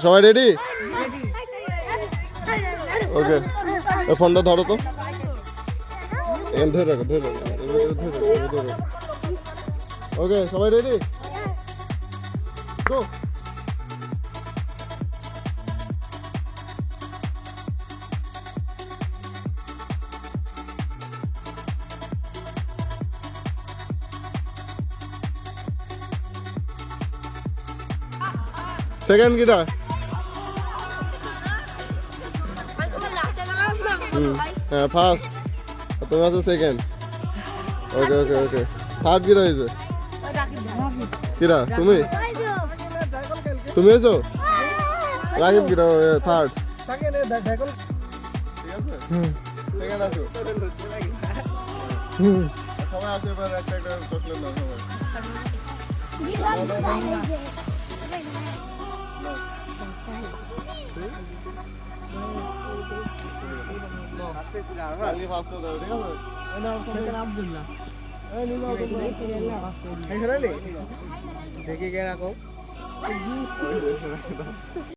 সবাই রেডি? ওকে, ফোনটা ধরো তো, ধরে রাখো, ধরে রাখো। ওকে, সবাই রেডি? গো। সেকেন্ড কিটা? হ্যাঁ, ফার্স্ট। তুমি আছো সেকেন্ড। ওকে ওকে ওকে। থার্ড কিটা হয়েছে? কিটা? তুমি তুমি এসো? রাকিব কিটা? থার্ড। ঠিক আছে, সেকেন্ড আসো। সবাই আসে, এবার একটা একটা চকলেট দাও সবাই।